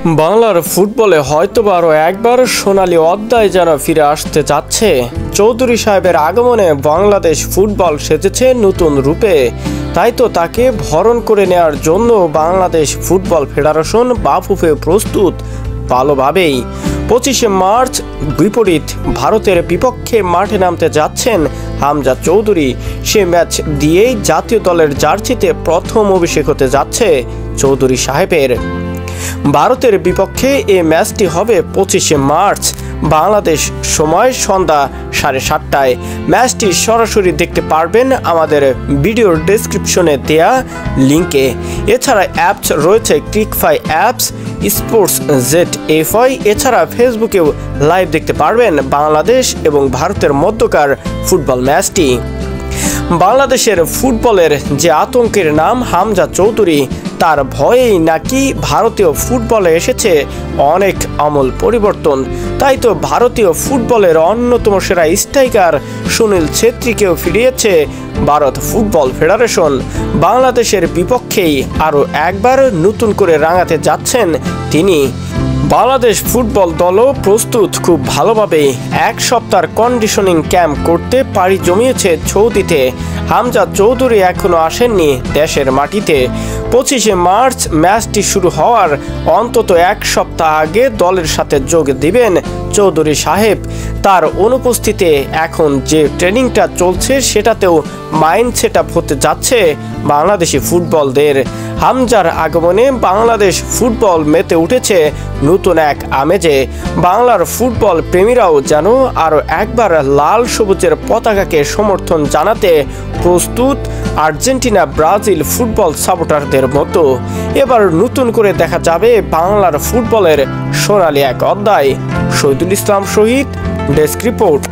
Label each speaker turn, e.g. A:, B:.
A: বাংলার ফুটবলে হয়তোবা আরও একবার সোনালী অধ্যায় যেন ফিরে আসতে যাচ্ছে। চৌধুরী সাহেবের আগমনে বাংলাদেশ ফুটবল সেজেছে নতুন রূপে। তাই তো তাকে বরণ করে নেওয়ার জন্য বাংলাদেশ ফুটবল ফেডারেশন বাফুফে প্রস্তুত ভালোভাবেই। 25শে মার্চ বিপরীত ভারতের বিপক্ষে মাঠে নামতে যাচ্ছেন হামজা চৌধুরী। সে ম্যাচ দিয়েই জাতীয় দলের জার্সিতে প্রথম অভিষেক হতে যাচ্ছে চৌধুরী সাহেবের। ভারতের বিপক্ষে এই ম্যাচটি হবে 25শে মার্চ বাংলাদেশ সময় সন্ধ্যা 7:30টায়। ম্যাচটি সরাসরি দেখতে পারবেন আমাদের ভিডিওর ডেসক্রিপশনে দেয়া লিঙ্কে। এছাড়া অ্যাপস রয়েছে ক্রিকফাই অ্যাপস, স্পোর্টস জেট এফআই। এছাড়া ফেসবুকেও লাইভ দেখতে পারবেন বাংলাদেশ এবং ভারতের মধ্যকার ফুটবল ম্যাচটি। বাংলাদেশের ফুটবলের যে আতঙ্কের নাম হামজা চৌধুরী, তার ভয়েই নাকি ভারতীয় ফুটবলে এসেছে অনেক আমূল পরিবর্তন। তাই তো ভারতীয় ফুটবলের অন্যতম সেরা স্ট্রাইকার সুনীল ছেত্রীকেও ফিরিয়েছে ভারত ফুটবল ফেডারেশন। বাংলাদেশের বিপক্ষেই আরও একবার নতুন করে রাঙাতে যাচ্ছেন তিনি। বাংলাদেশ ফুটবল দলও প্রস্তুত খুব ভালোভাবেই। এক সপ্তাহের কন্ডিশনিং ক্যাম্প করতে পাড়ি জমিয়েছে সৌদিতে। হামজা চৌধুরী এখনও আসেননি দেশের মাটিতে। 25শে মার্চ ম্যাচটি শুরু হওয়ার অন্তত এক সপ্তাহ আগে দলের সাথে যোগ দিবেন চৌধুরী সাহেব। তার অনুপস্থিতিতে এখন যে ট্রেনিংটা চলছে সেটাতেও মাইন্ড সেট আপ হতে যাচ্ছে বাংলাদেশি ফুটবলদের। হামজার আগমনে বাংলাদেশ ফুটবল মেতে উঠেছে নতুন এক আমেজে। বাংলার ফুটবল প্রেমীরাও যেন আরও একবার লাল সবুজের পতাকাকে সমর্থন জানাতে প্রস্তুত আর্জেন্টিনা ব্রাজিল ফুটবল সাপোর্টারদের মতো। এবার নতুন করে দেখা যাবে বাংলার ফুটবলের সোনালী এক অধ্যায়। শহীদুল ইসলাম শহীদ, ডেস্ক রিপোর্ট।